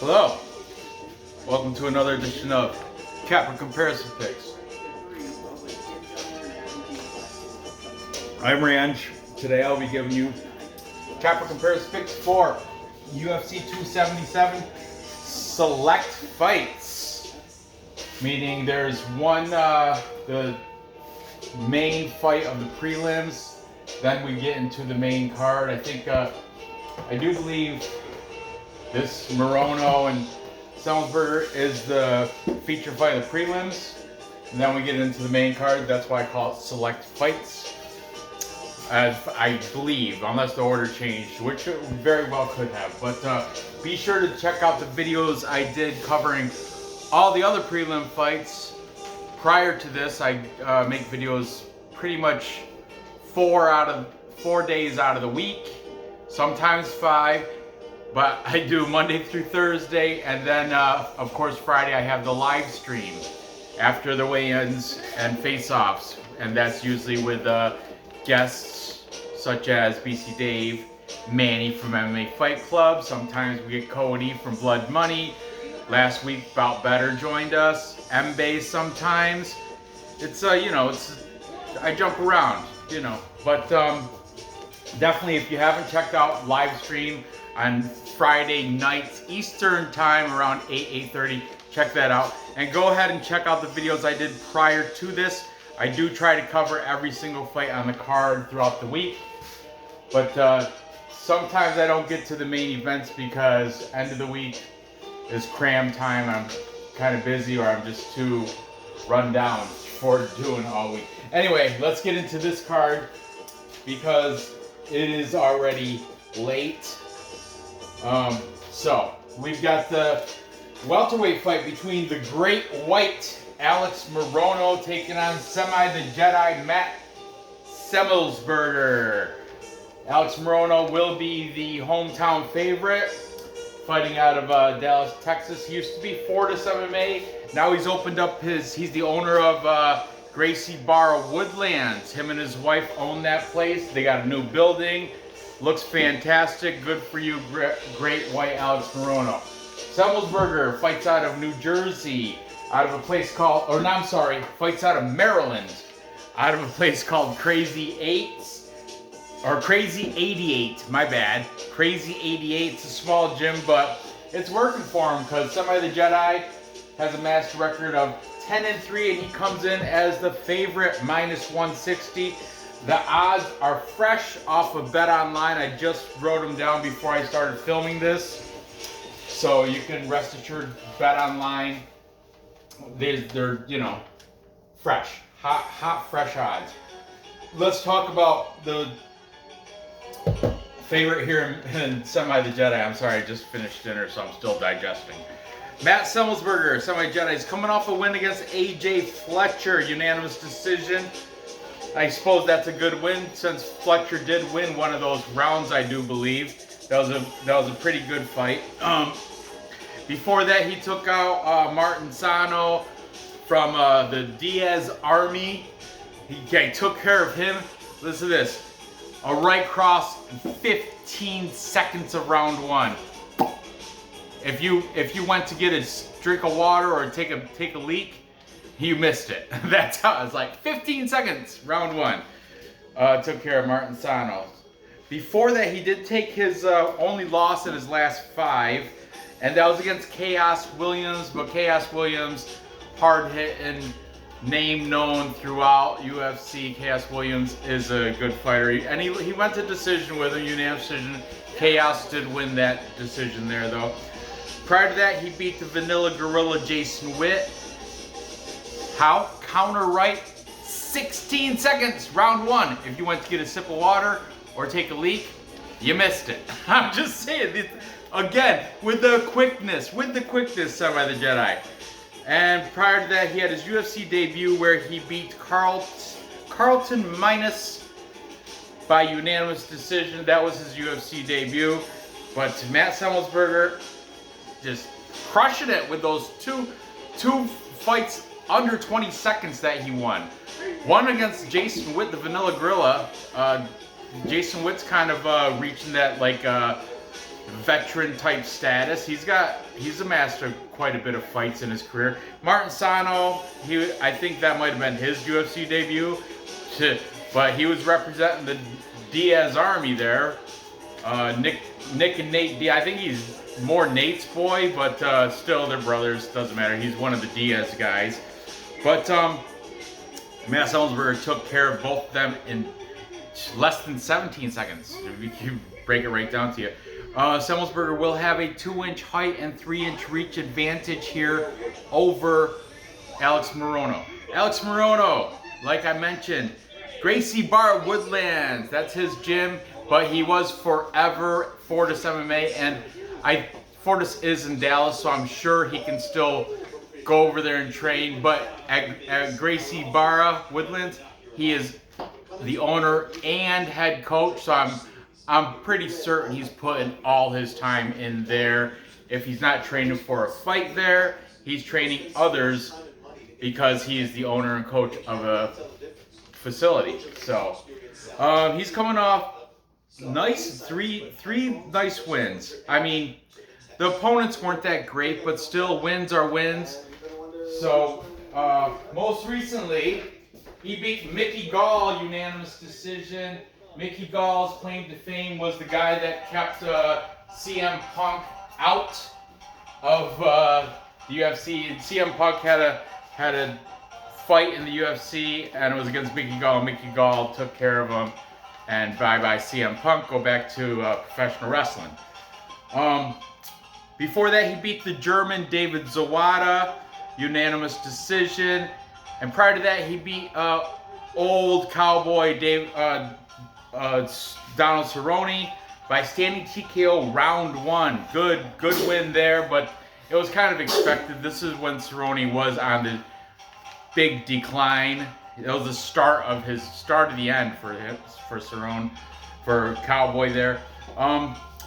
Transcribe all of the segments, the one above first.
Hello, welcome to another edition of Capper Comparison Picks. I'm Ranch. Today I'll be giving you Capper Comparison Picks for UFC 277 select fights. Meaning there's one, the main fight of the prelims, then we get into the main card. I think, I do believe this Morono and Semelsberger is the feature fight of the prelims, and then we get into the main card. That's why I call it select fights. I believe, unless the order changed, which it very well could have. But be sure to check out the videos I did covering all the other prelim fights. Prior to this, I make videos pretty much 4 days out of the week, sometimes 5. But I do Monday through Thursday, and then, of course, Friday I have the live stream after the weigh-ins and face-offs. And that's usually with guests such as BC Dave, Manny from MMA Fight Club. Sometimes we get Cody from Blood Money. Last week, Bout Better joined us. M-Bay sometimes. It's, I jump around, But definitely, if you haven't checked out live stream on Friday nights Eastern time around 8:30, check that out. And go ahead and check out the videos I did prior to this. I do try to cover every single fight on the card throughout the week. But sometimes I don't get to the main events because end of the week is cram time. I'm kind of busy, or I'm just too run down for doing all week. Anyway, let's get into this card because it is already late. So we've got the welterweight fight between the Great White Alex Morono taking on the Jedi Matt Semelsberger. Alex Morono will be the hometown favorite, fighting out of Dallas, Texas. He used to be Fortis MMA. Now he's opened up he's the owner of Gracie Bar Woodlands. Him and his wife own that place. They got a new building. Looks fantastic. Good for you, Great White Alex Morono. Semelsberger fights out of New Jersey, out of a place called, fights out of Maryland, out of a place called Crazy 88, my bad. Crazy 88, it's a small gym, but it's working for him because the Jedi has a master record of 10-3, and he comes in as the favorite, -160. The odds are fresh off of Bet Online. I just wrote them down before I started filming this. So you can rest assured, Bet Online, they're fresh. Hot, fresh odds. Let's talk about the favorite here in the Jedi. I'm sorry, I just finished dinner, so I'm still digesting. Matt Semelsberger, Jedi, is coming off a win against AJ Fletcher, unanimous decision. I suppose that's a good win since Fletcher did win one of those rounds, I do believe. That was a pretty good fight. Before that, he took out Martin Sano from the Diaz Army. He took care of him. Listen to this. A right cross in 15 seconds of round 1. If you went to get a drink of water or take a leak, you missed it. That's how it's like 15 seconds, round 1. Took care of Martin Sano. Before that, he did take his only loss in his last 5, and that was against Chaos Williams. But Chaos Williams, hard hitting, name known throughout UFC. Chaos Williams is a good fighter, and he went to decision with a unanimous decision. Chaos did win that decision there, though. Prior to that, he beat the Vanilla Gorilla Jason Witt. How? Counter right, 16 seconds, round 1. If you went to get a sip of water or take a leak, you missed it. I'm just saying, again, with the quickness, by the Jedi. And prior to that, he had his UFC debut where he beat Carlton Minus by unanimous decision. That was his UFC debut. But Matt Semelsberger just crushing it with those two fights under 20 seconds that he won. One against Jason Witt, the Vanilla Gorilla. Jason Witt's kind of reaching that veteran type status. He's amassed quite a bit of fights in his career. Martin Sano, I think that might have been his UFC debut, but he was representing the Diaz Army there. Nick and Nate Diaz. I think he's more Nate's boy, but still they're brothers. Doesn't matter. He's one of the Diaz guys. But Matt Semelsberger took care of both of them in less than 17 seconds. If you break it right down to you. Semelsberger will have a 2-inch height and 3-inch reach advantage here over Alex Morono. Alex Morono, like I mentioned, Gracie Bar Woodlands, that's his gym, but he was forever Fortis MMA, and Fortis is in Dallas, so I'm sure he can still go over there and train. But at Gracie Barra Woodlands, he is the owner and head coach, so I'm pretty certain he's putting all his time in there. If he's not training for a fight there, he's training others because he is the owner and coach of a facility. So he's coming off three nice wins. I mean, the opponents weren't that great, but still wins are wins. So most recently, he beat Mickey Gall, unanimous decision. Mickey Gall's claim to fame was the guy that kept CM Punk out of the UFC. And CM Punk had a fight in the UFC, and it was against Mickey Gall. Mickey Gall took care of him, and bye-bye CM Punk. Go back to professional wrestling. Before that, he beat the German David Zawada, unanimous decision. And prior to that, he beat old cowboy Donald Cerrone by standing TKO round 1. Good win there, but it was kind of expected. This is when Cerrone was on the big decline. It was the start of the end for Cerrone, for Cowboy there.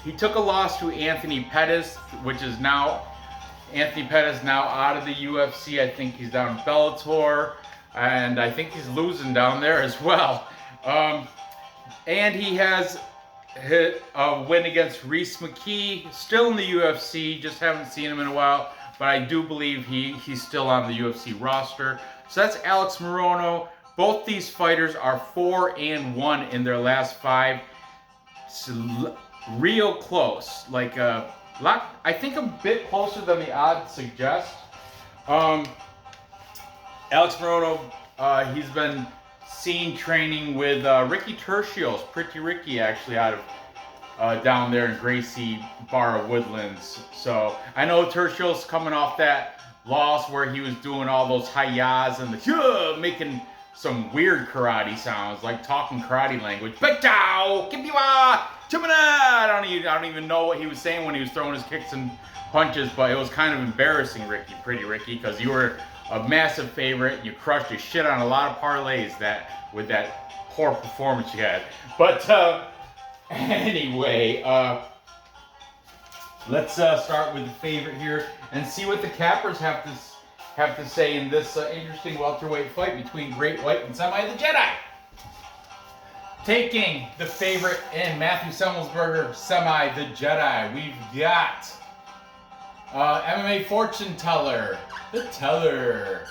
He took a loss to Anthony Perez, which is now Anthony Perez now out of the UFC. I think he's down in Bellator, and I think he's losing down there as well. And he has hit a win against Reese McKee, still in the UFC, just haven't seen him in a while, but I do believe he's still on the UFC roster. So that's Alex Morono. Both these fighters are 4-1 in their last 5. So real close, like I think a bit closer than the odds suggest. Alex Morono, he's been seen training with Ricky Tercios, Pretty Ricky, actually, out of down there in Gracie Barra Woodlands. So I know Tercios coming off that loss where he was doing all those hi-yas and making some weird karate sounds, like talking karate language. I don't even know what he was saying when he was throwing his kicks and punches, but it was kind of embarrassing, Pretty Ricky, because you were a massive favorite. You crushed your shit on a lot of parlays with that poor performance you had. But anyway, let's start with the favorite here and see what the cappers have to say in this interesting welterweight fight between Great White and Semi the Jedi. Taking the favorite in Matthew Semelsberger, Semi the Jedi, we've got MMA fortune teller, the teller.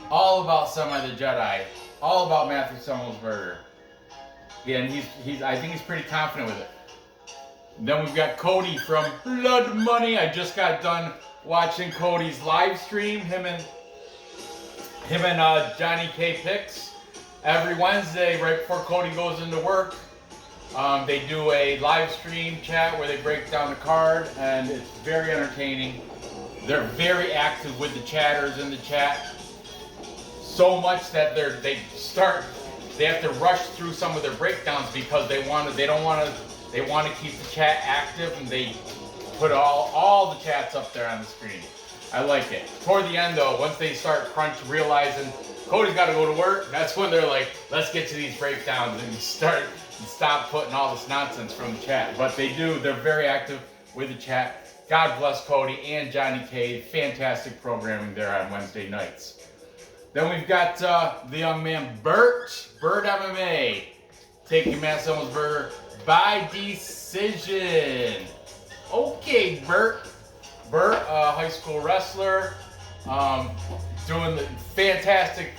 All about Semi the Jedi, all about Matthew Semelsberger. Again, I think he's pretty confident with it. Then we've got Cody from Blood Money. I just got done watching Cody's live stream. Him and Johnny K Picks. Every Wednesday, right before Cody goes into work, they do a live stream chat where they break down the card, and it's very entertaining. They're very active with the chatters in the chat, so much that they have to rush through some of their breakdowns because they want to keep the chat active, and they put all the chats up there on the screen. I like it. Toward the end, though, once they start realizing Cody's got to go to work, that's when they're like, let's get to these breakdowns and stop putting all this nonsense from the chat. But they're very active with the chat. God bless Cody and Johnny K. Fantastic programming there on Wednesday nights. Then we've got the young man Bert MMA, taking Matt Semelsberger by decision. Okay, Bert. Bert, high school wrestler, doing the fantastic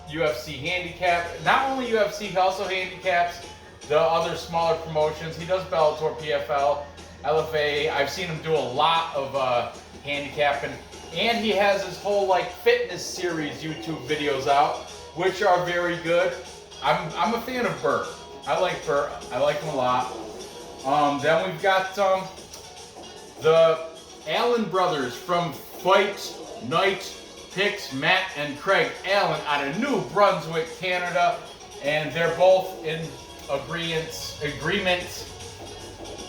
UFC handicap. Not only UFC, he also handicaps the other smaller promotions. He does Bellator, PFL, LFA. I've seen him do a lot of handicapping. And he has his whole like fitness series YouTube videos out, which are very good. I'm a fan of Bert. I like Bert. I like him a lot. Then we've got the Allen brothers from Fight Night Picks, Matt and Craig Allen out of New Brunswick, Canada, and they're both in agreement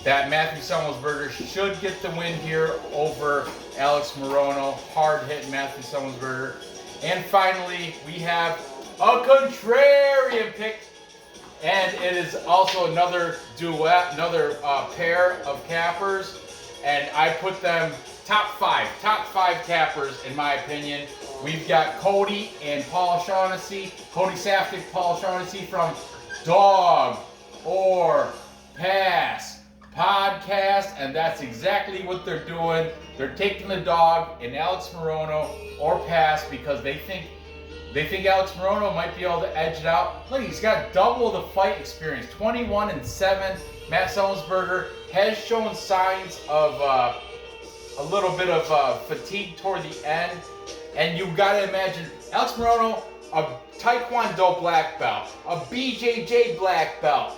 that Matthew Semelsberger should get the win here over Alex Morono. Hard-hitting Matthew Semelsberger. And finally, we have a contrarian pick, and it is also another duet, another pair of cappers, and I put them top five cappers in my opinion. We've got Cody and Paul Shaughnessy, Cody Safdie, Paul Shaughnessy from Dog or Pass podcast, and that's exactly what they're doing. They're taking the dog and Alex Morono or Pass because they think Alex Morono might be able to edge it out. Look, he's got double the fight experience, 21-7. Matt Semelsberger has shown signs of a little bit of fatigue toward the end, and you've got to imagine Alex Morono, a Taekwondo black belt, a BJJ black belt,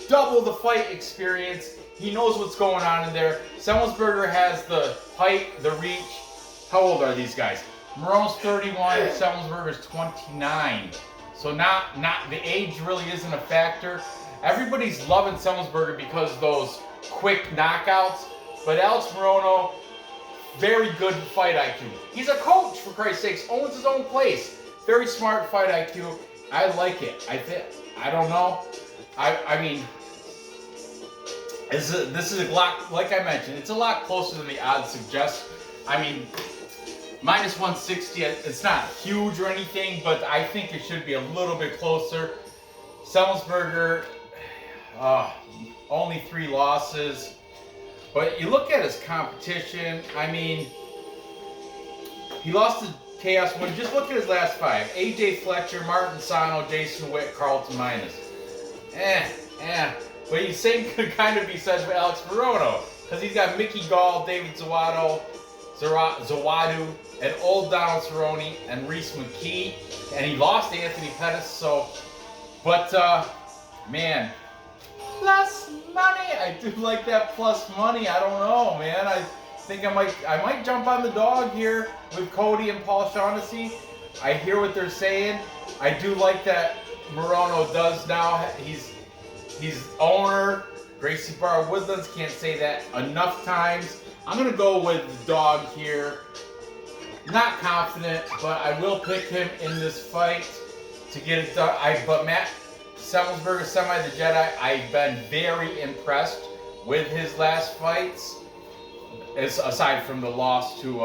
double the fight experience. He knows what's going on in there. Semelsberger has the height, the reach. How old are these guys? Morono's 31, Semelsberger's 29. So not the age really isn't a factor. Everybody's loving Semelsberger because of those quick knockouts. But Alex Morono, very good fight IQ. He's a coach, for Christ's sakes, owns his own place. Very smart fight IQ. I like it. I don't know. I mean, this is a lot, like I mentioned, it's a lot closer than the odds suggest. I mean, minus 160, it's not huge or anything, but I think it should be a little bit closer. Semelsberger, only 3 losses. But you look at his competition, I mean, he lost to Chaos One. Just look at his last 5. AJ Fletcher, Martin Sano, Jason Witt, Carlton Minus. But the same could kind of be said for Alex Morono, because he's got Mickey Gall, David Zawadu, and Old Donald Cerrone, and Reese McKee. And he lost to Anthony Pettis, so... But, man... Plus money! I do like that plus money. I don't know, man. I think I might jump on the dog here with Cody and Paul Shaughnessy. I hear what they're saying. I do like that Morono does now. He's owner. Gracie Barr Woodlands, can't say that enough times. I'm gonna go with the dog here. Not confident, but I will pick him in this fight to get it done. But Matt Semelsberger, Semi the Jedi, I've been very impressed with his last fights. Aside from the loss to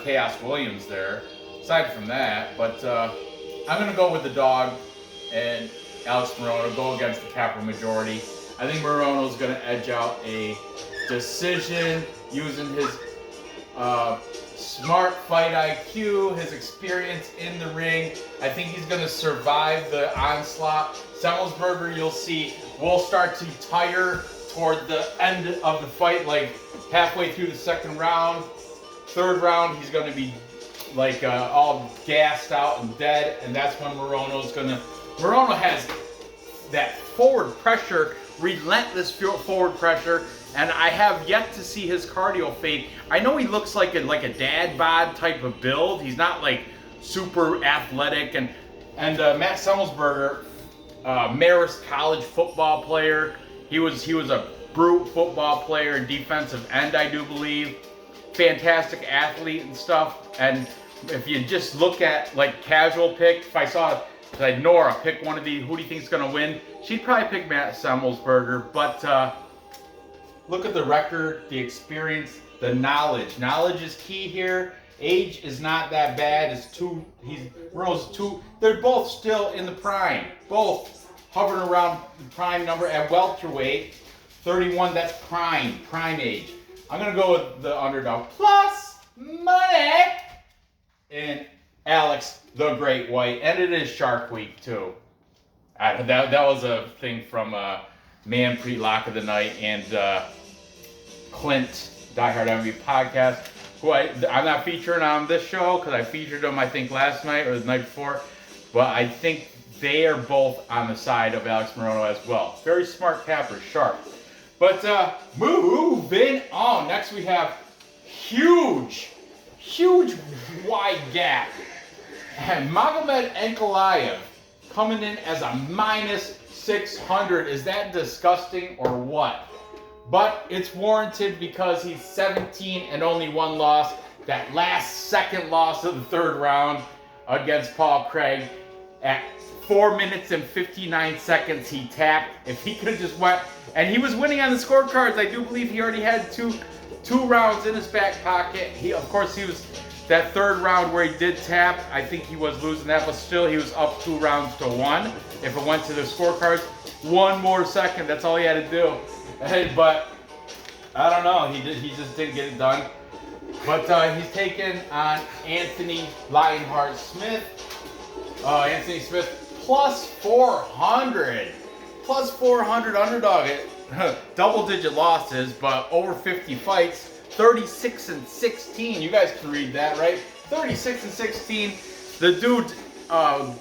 Chaos Williams there. Aside from that, but I'm gonna go with the dog and Alex Morono, go against the Capra majority. I think Morono's gonna edge out a decision using his smart fight IQ, his experience in the ring. I think he's going to survive the onslaught. Semelsberger, you'll see, will start to tire toward the end of the fight, like halfway through the second round. Third round, he's going to be like all gassed out and dead, and that's when Morono has that forward pressure, relentless forward pressure, and I have yet to see his cardio fade. I know he looks like a dad bod type of build. He's not like super athletic, and Matt Semelsberger, Marist College football player. He was a brute football player and defensive end, I do believe. Fantastic athlete and stuff. And if you just look at like casual pick, if I saw like Nora pick one of these, who do you think is going to win? She'd probably pick Matt Semelsberger. But look at the record, the experience, the knowledge. Knowledge is key here. Age is not that bad. They're both still in the prime. Both hovering around the prime number at welterweight. 31, that's prime age. I'm going to go with the underdog plus money in Alex the Great White. And it is Shark Week, too. That was a thing from Manpreet Lock of the Night and Clint, Diehard MV podcast, who I'm not featuring on this show because I featured them, I think, last night or the night before. But I think they are both on the side of Alex Morono as well. Very smart capper, sharp. But moving on. Next we have huge wide gap. And Magomed Ankalaev coming in as a minus 600. Is that disgusting or what? But it's warranted because he's 17 and only one loss. That last second loss of the third round against Paul Craig at 4 minutes and 59 seconds he tapped. If he could have just went, and he was winning on the scorecards. I do believe he already had two rounds in his back pocket. Of course, he was that third round where he did tap. I think he was losing that, but still he was up 2 rounds to 1. If it went to the scorecards, 1 more second. That's all he had to do. But I don't know. He just didn't get it done. But he's taken on Anthony Lionheart Smith. Anthony Smith plus 400. Plus 400 underdog. Double-digit losses, but over 50 fights. 36 and 16. You guys can read that, right? 36 and 16. The dude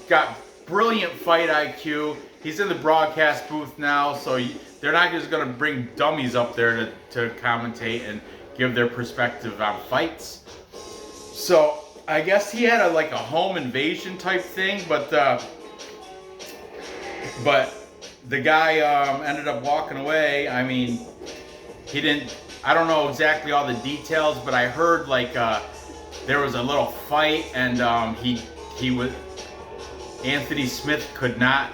got brilliant fight IQ. He's in the broadcast booth now, so they're not just going to bring dummies up there to commentate and give their perspective on fights. So I guess he had a home invasion type thing, but the guy ended up walking away. I mean, he didn't. I don't know exactly all the details, but I heard there was a little fight, and Anthony Smith could not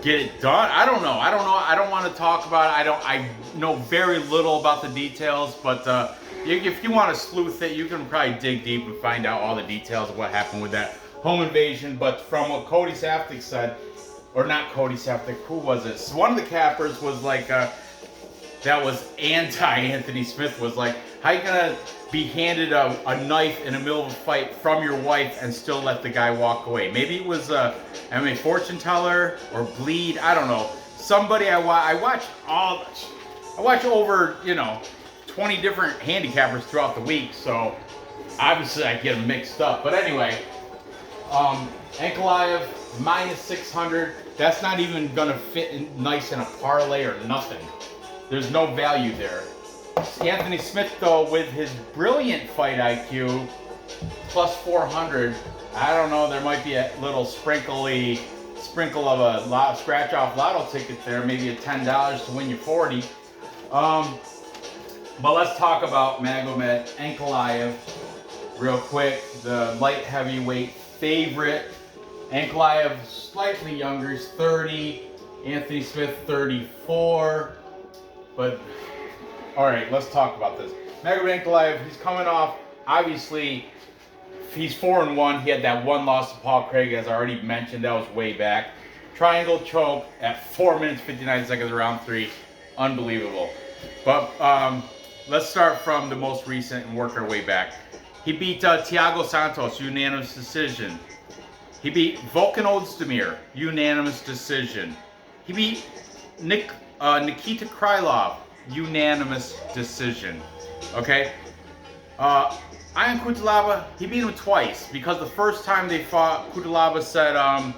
get it done. I don't know. I don't want to talk about it. I know very little about the details, but if you want to sleuth it, you can probably dig deep and find out all the details of what happened with that home invasion. But from what Cody Safdie said, or not Cody Safdie, who was it? So one of the cappers was that was anti-Anthony Smith, was like, how you gonna be handed a knife in the middle of a fight from your wife and still let the guy walk away? Maybe it was fortune teller or bleed. I don't know. Somebody I watch over 20 different handicappers throughout the week, so obviously I get them mixed up. But anyway, Ankalaev minus 600. That's not even gonna fit nice in a parlay or nothing. There's no value there. Anthony Smith, though, with his brilliant fight IQ, plus 400, I don't know, there might be a little sprinkle of a scratch-off lotto ticket there, maybe a $10 to win you 40. But let's talk about Magomed Ankalaev real quick. The light heavyweight favorite. Ankalaev slightly younger, he's 30. Anthony Smith, 34. But, all right, let's talk about this. Magomed Ankalaev, he's coming off, obviously, he's 4-1. He had that one loss to Paul Craig, as I already mentioned. That was way back. Triangle choke at 4 minutes, 59 seconds, round 3. Unbelievable. But let's start from the most recent and work our way back. He beat Thiago Santos, unanimous decision. He beat Volkan Ozdemir, unanimous decision. He beat Nikita Krylov, unanimous decision. Okay? Ion Cutelaba, he beat him twice because the first time they fought, Cutelaba said, I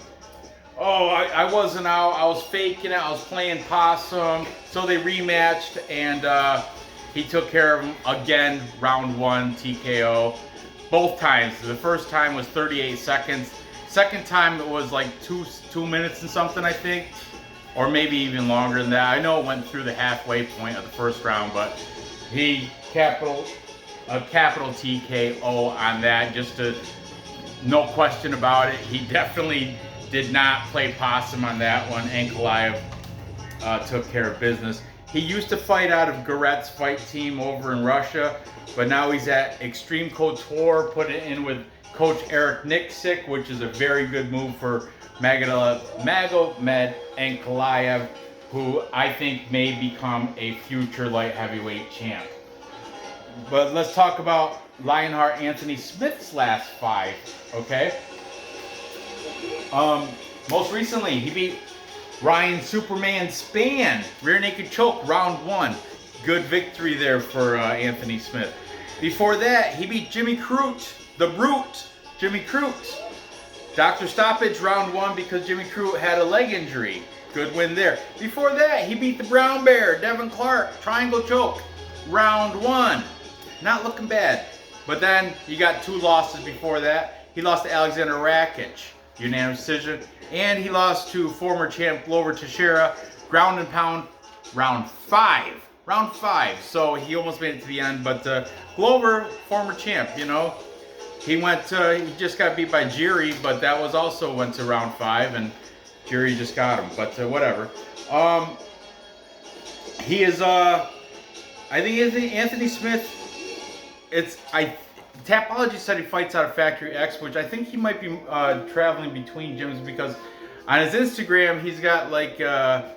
wasn't out, I was faking it, I was playing possum. So they rematched, and he took care of him again, round 1, TKO. Both times. The first time was 38 seconds. Second time it was like two minutes and something, I think. Or maybe even longer than that. I know it went through the halfway point of the first round, but he capital TKO on that. No question about it. He definitely did not play possum on that one. Ankalaev took care of business. He used to fight out of Goret's fight team over in Russia, but now he's at Extreme Couture, put it in with Coach Eric Nixick, which is a very good move for Magomed Ankalaev, who I think may become a future light heavyweight champ. But let's talk about Lionheart Anthony Smith's last 5, okay? Most recently, he beat Ryan Superman Spann, rear naked choke, round 1. Good victory there for Anthony Smith. Before that, he beat Jimmy Crute, the Brute, Jimmy Crute. Doctor stoppage, round 1, because Jimmy Crute had a leg injury. Good win there. Before that, he beat the Brown Bear, Devin Clark, triangle choke, round 1. Not looking bad. But then you got 2 losses before that. He lost to Alexandre Rakic, unanimous decision. And he lost to former champ Glover Teixeira, ground and pound, round 5. Round 5. So he almost made it to the end. But Glover, former champ, you know. He just got beat by Jiri, but that was also went to round 5. And Jiri just got him. But whatever. He is, I think Anthony Smith, Tapology said he fights out of Factory X, which I think he might be traveling between gyms, because on his Instagram he's got like a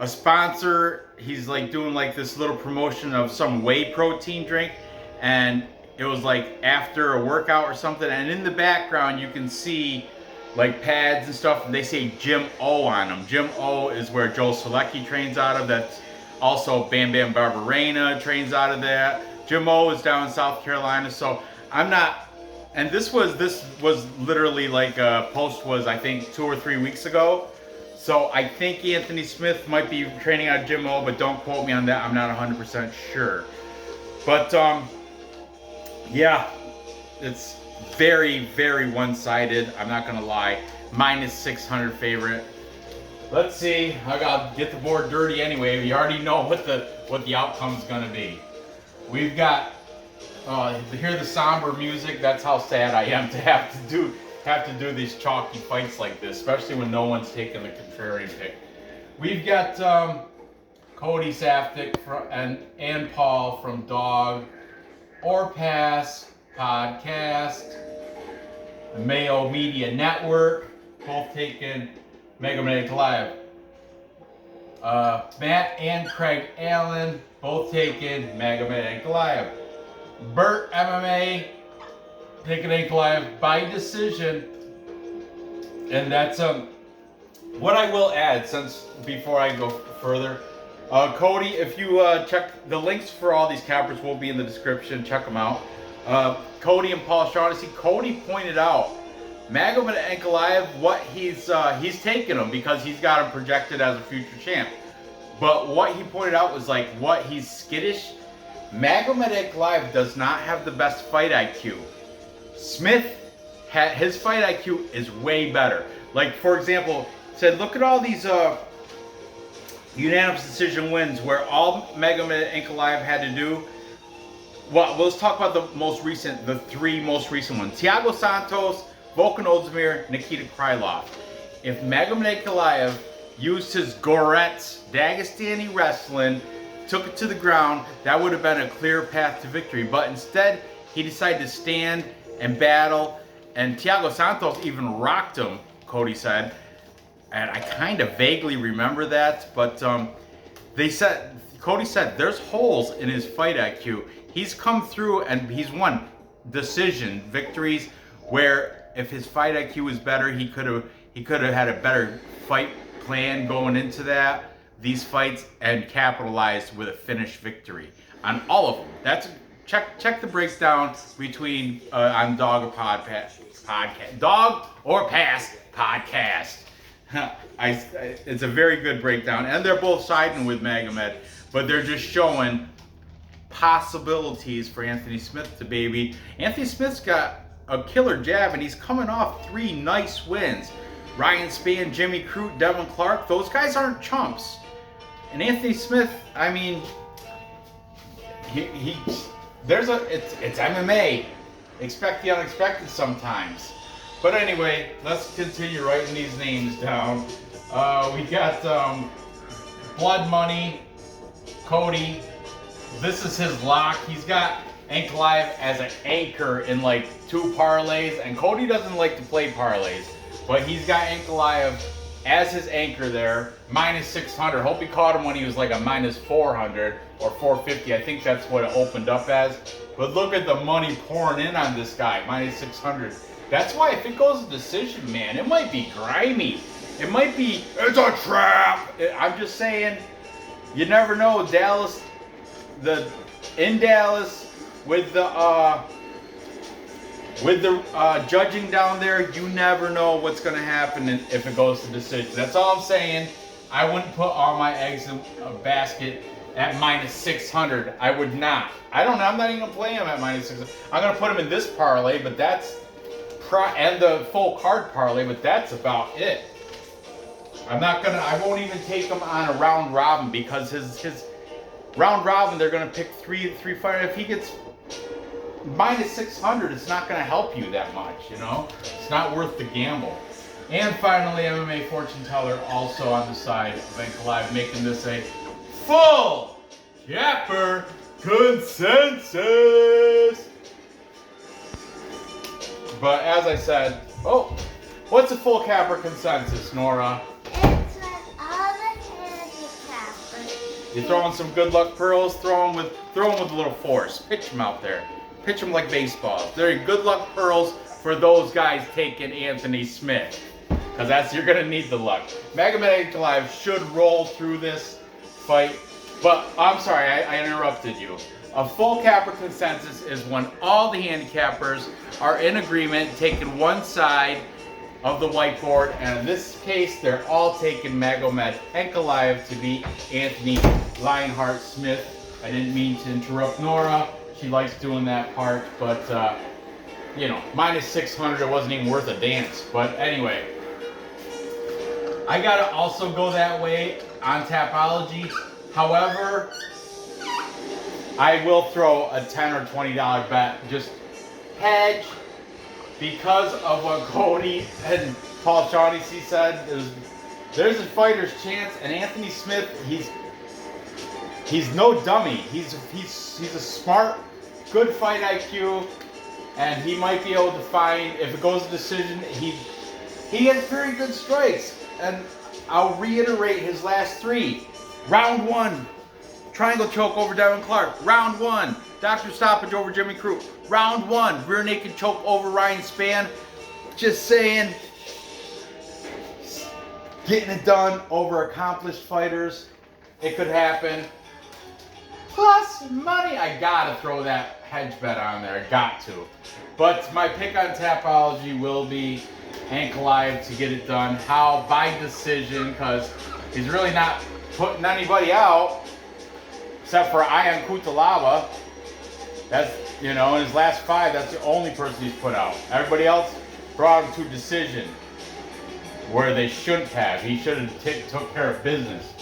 sponsor. He's like doing like this little promotion of some whey protein drink, and it was like after a workout or something, and in the background you can see like pads and stuff, and they say Gym O on them. Gym O is where Joe Selecki trains out of. That's also Bam Bam Barberena trains out of that. Jim O is down in South Carolina, so I'm not, and this was literally like post was I think 2 or 3 weeks ago, so I think Anthony Smith might be training out of Jim O, but don't quote me on that, I'm not 100% sure. But yeah, it's very, very one-sided, I'm not gonna lie. Minus 600 favorite. Let's see, I gotta get the board dirty anyway. You already know what the outcome's gonna be. We've got, hear the somber music. That's how sad I am to have to do these chalky fights like this, especially when no one's taking the contrarian pick. We've got Cody Safdie and Paul from Dog or Pass Podcast, the Mayo Media Network, both taking Magomed Ankalaev. Matt and Craig Allen, both taking Magomed Ankalaev. Burt MMA, taking Ankalaev by decision. And that's what I will add, since before I go further. Cody, if you check, the links for all these cappers will be in the description, check them out. Cody and Paul Shaughnessy, Cody pointed out Magomed Ankalaev, what he's taking him because he's got him projected as a future champ. But what he pointed out was like what he's skittish. Magomed Ankalaev does not have the best fight IQ. Smith, his fight IQ is way better. Like for example, said look at all these unanimous decision wins where all Magomed Ankalaev had to do. Well, let's talk about the 3 most recent ones. Thiago Santos, Volkan Ozdemir, Nikita Krylov. If Magomed Ankalaev used his Goretz Dagestani wrestling, took it to the ground, that would have been a clear path to victory. But instead, he decided to stand and battle, and Thiago Santos even rocked him, Cody said. And I kind of vaguely remember that, but Cody said there's holes in his fight IQ. He's come through and he's won decision victories where if his fight IQ was better, he could have had a better fight plan going into these fights and capitalized with a finished victory on all of them. That's check the breakdown between on Dog or Podcast, Dog or Pass Podcast. It's a very good breakdown, and they're both siding with Magomed, but they're just showing possibilities for Anthony Smith to baby. Anthony Smith's got a killer jab, and he's coming off 3 nice wins. Ryan Spann, Jimmy Crute, Devin Clark, those guys aren't chumps. And Anthony Smith, I mean, it's MMA. Expect the unexpected sometimes. But anyway, let's continue writing these names down. We got Blood Money, Cody. This is his lock. He's got Ankalaev as an anchor in like 2 parlays, and Cody doesn't like to play parlays, but he's got Ankalaev as his anchor there, minus 600. Hope he caught him when he was like a minus 400 or 450. I think that's what it opened up as. But look at the money pouring in on this guy, minus 600. That's why if it goes to decision, man, it might be grimy. It might be, it's a trap. I'm just saying, you never know. Dallas, in Dallas, with the judging down there, you never know what's going to happen if it goes to decision. That's all I'm saying. I wouldn't put all my eggs in a basket at minus 600. I would not. I'm not even going to play him at minus 600. I'm going to put him in this parlay, but that's and the full card parlay, but that's about it. I won't even take him on a round robin, because his round robin, they're going to pick three fighters. If he gets minus 600, it's not going to help you that much, you know? It's not worth the gamble. And finally, MMA fortune teller also on the side of Ankalaev, making this a full capper consensus. But as I said, what's a full capper consensus, Nora? It's with all the handicappers. You're throwing some good luck pearls, throw them with a little force. Pitch them out there. Pitch them like baseballs. They're good luck pearls for those guys taking Anthony Smith, because you're gonna need the luck. Magomed Ankalaev should roll through this fight, but I'm sorry, I interrupted you. A full capper consensus is when all the handicappers are in agreement, taking one side of the whiteboard, and in this case, they're all taking Magomed Ankalaev to beat Anthony Lionheart Smith. I didn't mean to interrupt Nora. She likes doing that part, but you know, minus 600, it wasn't even worth a dance. But anyway, I gotta also go that way on Tapology. However, I will throw a $10 or $20 bet, just hedge, because of what Cody and Paul Shaughnessy said. There's a fighter's chance, and Anthony Smith, he's no dummy. He's a smart, good fight IQ, and he might be able to find, if it goes to decision, he has very good strikes. And I'll reiterate his last 3. Round 1, triangle choke over Devin Clark. Round 1, doctor stoppage over Jimmy Crute. Round 1, rear naked choke over Ryan Spann. Just saying, getting it done over accomplished fighters. It could happen. Plus money. I gotta throw that hedge bet on there. I got to. But my pick on Tapology will be Ankalaev to get it done. How? By decision, because he's really not putting anybody out except for Ion Cutelaba. That's, you know, in his last 5, that's the only person he's put out. Everybody else brought him to decision where they shouldn't have. He should have took care of business.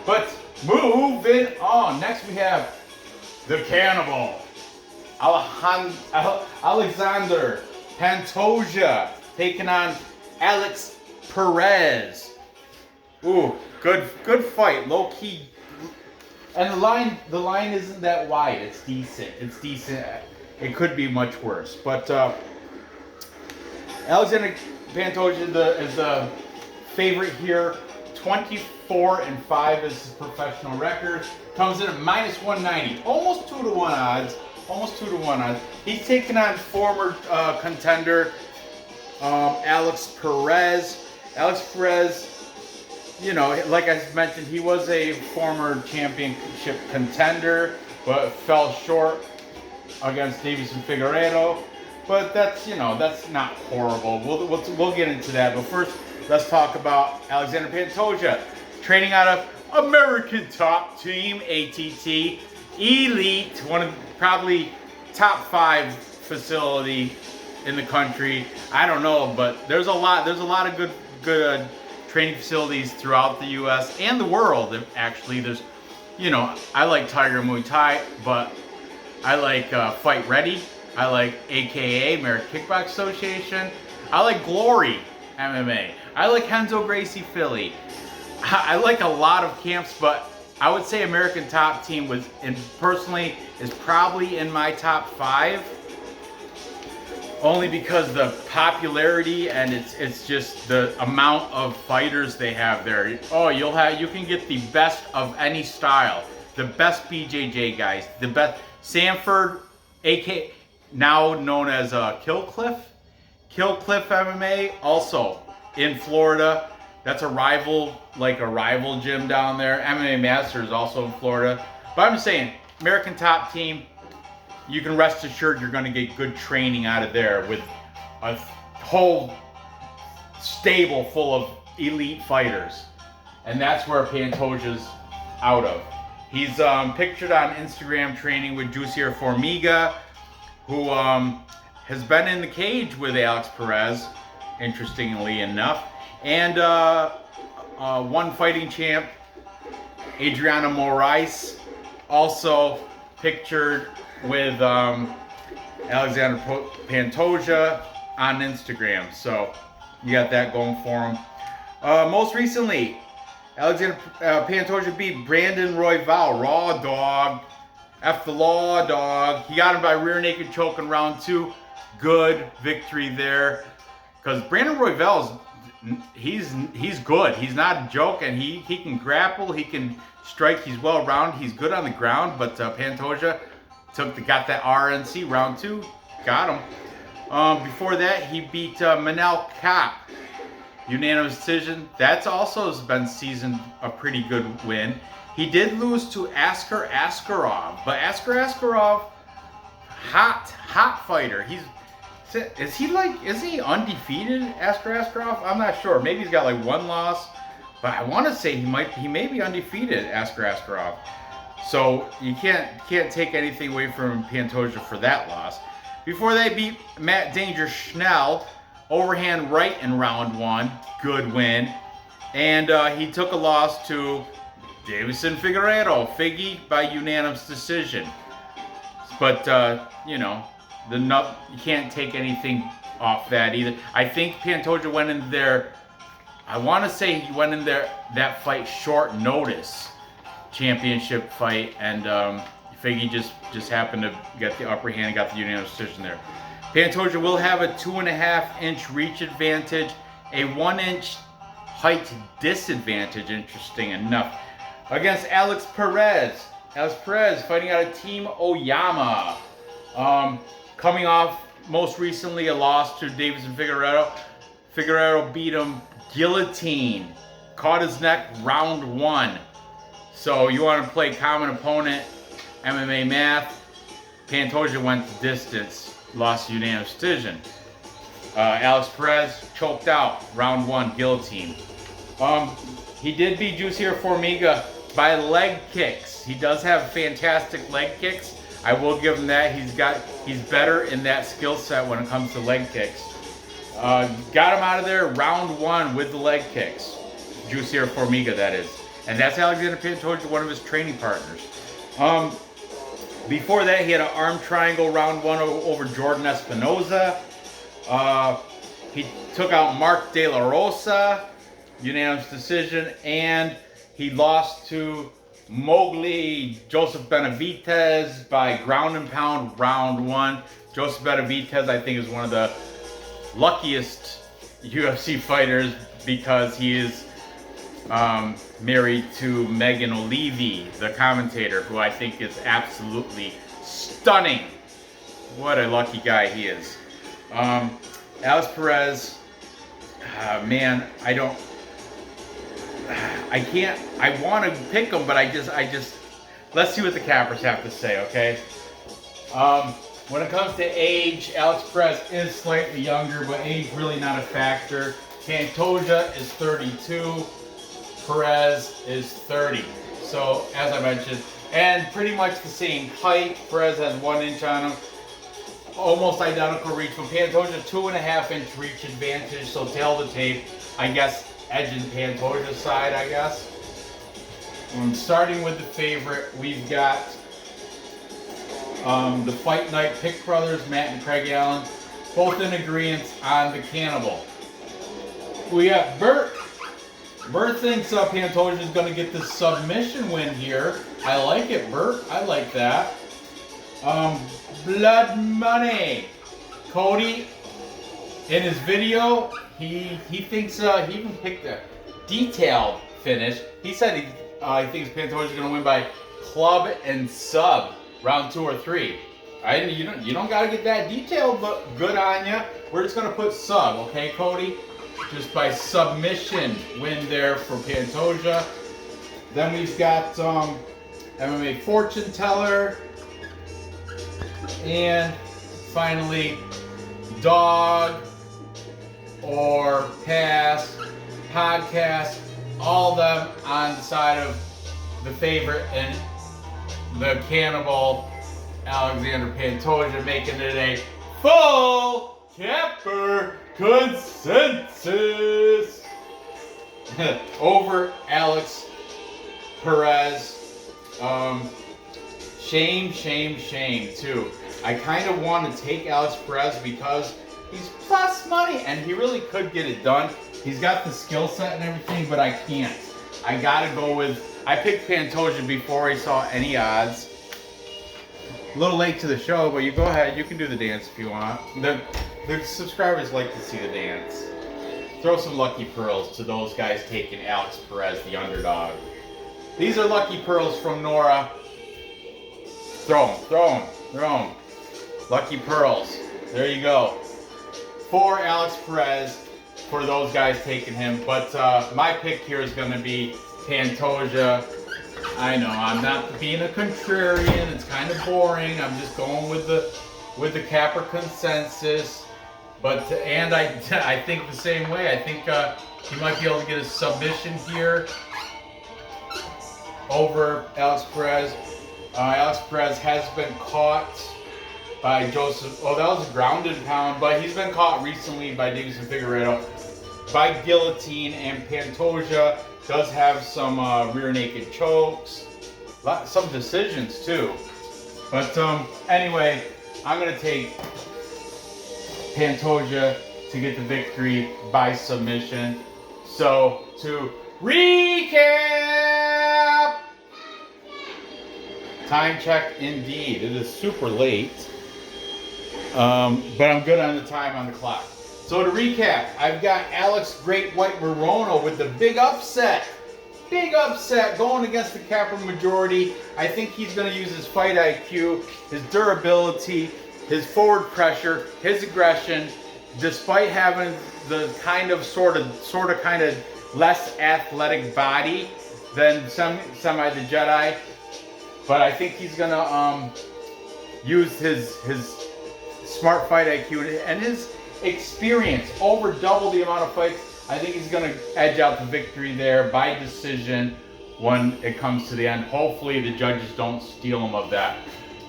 But moving on. Next we have the Cannibal, Alexandre Pantoja, taking on Alex Perez. Ooh, good fight, low key. And the line isn't that wide. It's decent. It's decent. It could be much worse. But Alexandre Pantoja is the favorite here. 24-5 is his professional record. Comes in at minus 190. Almost 2-to-1 odds. Almost 2-to-1 odds. He's taking on former contender Alex Perez. Alex Perez, you know, like I mentioned, he was a former championship contender, but fell short against Davison Figueiredo. But that's, you know, that's not horrible. We'll get into that. But first, let's talk about Alexandre Pantoja, training out of American Top Team, ATT, Elite, one of probably top 5 facility in the country. I don't know, but there's a lot of good training facilities throughout the U.S. and the world. Actually, there's, you know, I like Tiger Muay Thai, but I like Fight Ready. I like AKA American Kickbox Association. I like Glory MMA. I like Renzo Gracie Philly. I like a lot of camps, but I would say American Top Team was, and personally, is probably in my top 5. Only because the popularity and it's just the amount of fighters they have there. Oh, you can get the best of any style. The best BJJ guys, the best Sanford, AK, now known as Killcliff MMA, also in Florida. That's a rival gym down there. MMA Masters also in Florida. But I'm just saying, American Top Team, you can rest assured you're going to get good training out of there with a whole stable full of elite fighters. And that's where Pantoja's out of. He's pictured on Instagram training with Juicier Formiga, who has been in the cage with Alex Perez, interestingly enough. And one fighting champ, Adriana Moraes, also pictured with Alexandre Pantoja on Instagram. So you got that going for him. Most recently, Alexandre Pantoja beat Brandon Royval, Raw Dog, F the Law Dog. He got him by rear naked choke in round 2. Good victory there. Because Brandon Royval he's good. He's not a joke, and he can grapple, he can strike, he's well rounded, he's good on the ground, but Pantoja got that RNC round 2, got him. Before that, he beat Manel Kape, unanimous decision. That's also has been seasoned a pretty good win. He did lose to Askar Askarov, but Askar Askarov, hot fighter. Is he undefeated, Askar Askarov? I'm not sure. Maybe he's got like 1 loss, but I want to say he may be undefeated, Askar Askarov. So you can't take anything away from Pantoja for that loss. Before they beat Matt Danger Schnell, overhand right in round 1, good win. And he took a loss to Davison Figueiredo, Figgy, by unanimous decision. But you can't take anything off that either. I think Pantoja went in there. I want to say he went in there that fight short notice, championship fight, and Figgy just happened to get the upper hand and got the unanimous decision there. Pantoja will have a 2.5-inch reach advantage, a 1-inch height disadvantage, interesting enough, against Alex Perez. Alex Perez fighting out of Team Oyama. Coming off most recently a loss to Davison Figueiredo. Figueiredo beat him guillotine. Caught his neck round 1. So you want to play common opponent, MMA math. Pantoja went the distance, lost unanimous decision. Alex Perez choked out round 1, guillotine. He did beat Juicier Formiga by leg kicks. He does have fantastic leg kicks. I will give him that. He's better in that skill set when it comes to leg kicks. Got him out of there round 1 with the leg kicks. Juicier Formiga, that is. And that's Alexandre Pantoja, one of his training partners. Before that, he had an arm triangle round 1 over Jordan Espinoza. He took out Mark De La Rosa, unanimous decision, and he lost to Mowgli Joseph Benavidez by ground and pound round 1. Joseph Benavidez, I think, is one of the luckiest UFC fighters because he is married to Megan O'Leary, the commentator, who I think is absolutely stunning. What a lucky guy he is. Alex Perez, man, I want to pick him, but I just, let's see what the cappers have to say, okay? When it comes to age, Alex Perez is slightly younger, but age really not a factor. Pantoja is 32, Perez is 30. So, as I mentioned, and pretty much the same height. Perez has 1 inch on him. Almost identical reach, but Pantoja 2.5-inch reach advantage, so tail the tape, I guess, edging Pantoja's side, I guess. Starting with the favorite, we've got the Fight Night Pick brothers, Matt and Craig Allen, both in agreement on the Cannibal. We have Burt Bert thinks Pantoja is going to get the submission win here. I like it, Bert. I like that. Blood Money. Cody, in his video, he thinks he even picked a detailed finish. He said he thinks Pantoja is going to win by club and sub, round 2 or 3. You don't got to get that detailed, but good on ya. We're just going to put sub, okay, Cody? Just by submission win there for Pantoja. Then we've got MMA fortune teller, and finally dog or pass podcast. All of them on the side of the favorite and the Cannibal Alexandre Pantoja, making it a full capper consensus over Alex Perez. Shame too. I kind of want to take Alex Perez because he's plus money and he really could get it done. He's got the skill set and everything, but I can't. I gotta go with, I picked Pantoja before I saw any odds. A little late to the show, but you go ahead, you can do the dance if you want. The subscribers like to see the dance. Throw some lucky pearls to those guys taking Alex Perez, the underdog. These are lucky pearls from Nora. Throw them. Lucky pearls. There you go. For Alex Perez, for those guys taking him. But my pick here is going to be Pantoja. I know, I'm not being a contrarian. It's kind of boring. I'm just going with the capper consensus. But I think the same way. I think he might be able to get a submission here over Alex Perez. Alex Perez has been caught by Joseph. Oh, that was a grounded pound, but he's been caught recently by Davison Figueiredo by guillotine, and Pantoja does have some rear naked chokes, some decisions too. But anyway, I'm gonna take Pantoja to get the victory by submission. So to recap, time check indeed. It is super late, but I'm good on the time on the clock. So to recap, I've got Alex Great White Morono with the big upset. Big upset going against the capper majority. I think he's going to use his fight IQ, his durability, his forward pressure, his aggression, despite having the kind of less athletic body than Semi the Jedi. But I think he's going to use his smart fight IQ and his experience, over double the amount of fights. I think he's going to edge out the victory there by decision when it comes to the end. Hopefully the judges don't steal him of that,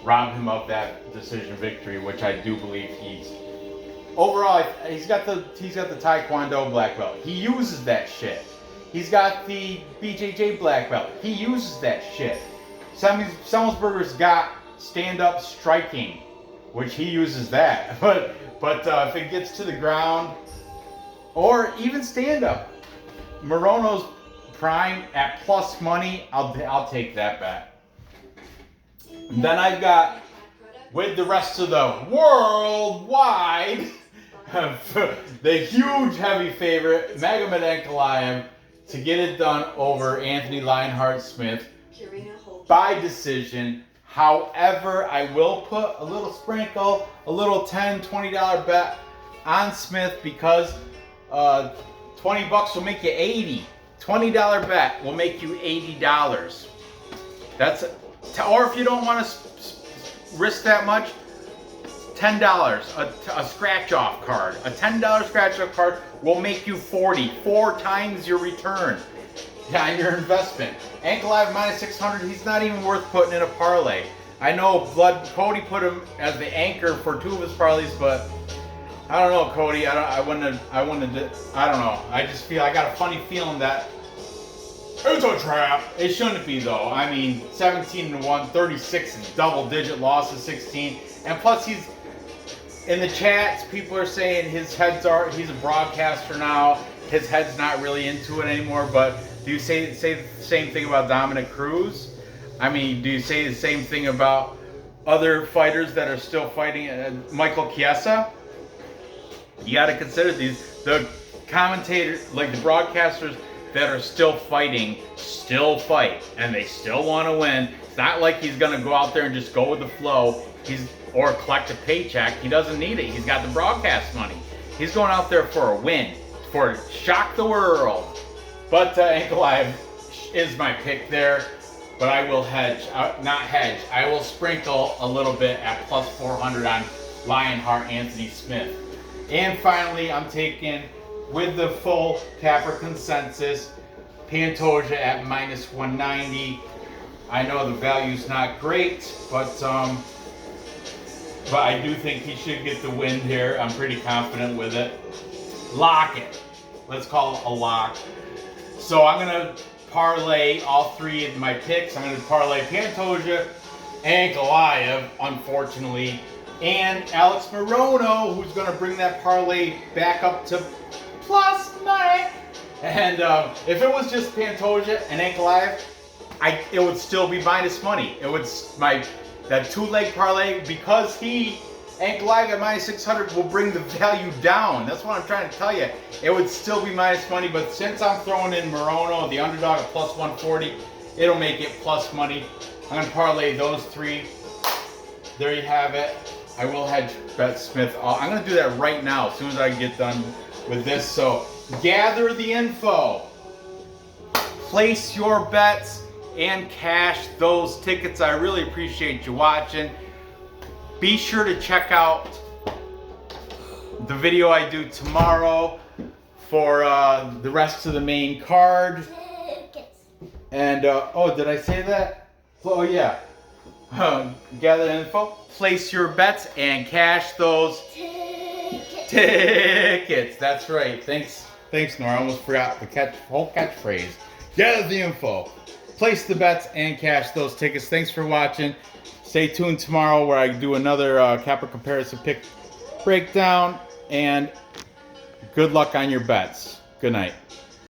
rob him of that decision victory, which I do believe he's. Overall, he's got the Taekwondo black belt. He uses that shit. He's got the BJJ black belt. He uses that shit. Semelsberger's got stand-up striking, which he uses that. But if it gets to the ground, or even stand-up, Morono's prime at plus money, I'll take that bet. And then I've got, with the rest of the worldwide, the huge heavy favorite, Magomed Ankalaev, to get it done over Anthony Lionheart Smith by decision. However, I will put a little sprinkle, a little $10, $20 bet on Smith, because $20 will make you $80. $20 bet will make you $80. Or if you don't want to risk that much, $10, a scratch-off card. A $10 scratch-off card will make you $40, 4 times your return on your investment. Ankalaev minus 600, he's not even worth putting in a parlay. I know Cody put him as the anchor for 2 of his parlays, but I don't know, Cody. I don't know. I just feel, I got a funny feeling that it's a trap. It shouldn't be though. I mean, 17-1, 36 is double-digit losses, 16, and plus he's in the chats. People are saying he's a broadcaster now. his head's not really into it anymore. But do you say the same thing about Dominic Cruz? I mean, do you say the same thing about other fighters that are still fighting? Michael Chiesa? You got to consider the commentators, like the broadcasters that are still fighting, still fight, and they still want to win. It's not like he's going to go out there and just go with the flow. Or collect a paycheck. He doesn't need it. He's got the broadcast money. He's going out there for a win, for shock the world. But Ankalaev is my pick there. But I will hedge, not hedge. I will sprinkle a little bit at plus 400 on Lionheart Anthony Smith. And finally, I'm taking, with the full capper consensus, Pantoja at minus 190. I know the value's not great, but I do think he should get the win here. I'm pretty confident with it. Lock it. Let's call it a lock. So I'm going to parlay all three of my picks. I'm going to parlay Pantoja, Ankalaev, unfortunately, and Alex Morono, who's going to bring that parlay back up to plus money. And if it was just Pantoja and Ankalaev, it would still be minus money. It would that two-leg parlay, because Ankalaev at minus 600 will bring the value down. That's what I'm trying to tell you. It would still be minus money, but since I'm throwing in Morono, the underdog at plus 140, it'll make it plus money. I'm going to parlay those three. There you have it. I will hedge bet Smith. I'm going to do that right now as soon as I get done with this. So gather the info. Place your bets and cash those tickets. I really appreciate you watching. Be sure to check out the video I do tomorrow for the rest of the main card. And oh, did I say that? Oh yeah. Gather info, place your bets, and cash those tickets. That's right. Thanks, Nora. I almost forgot the whole catchphrase. Gather the info, place the bets, and cash those tickets. Thanks for watching. Stay tuned tomorrow where I do another capper comparison pick breakdown. And good luck on your bets. Good night.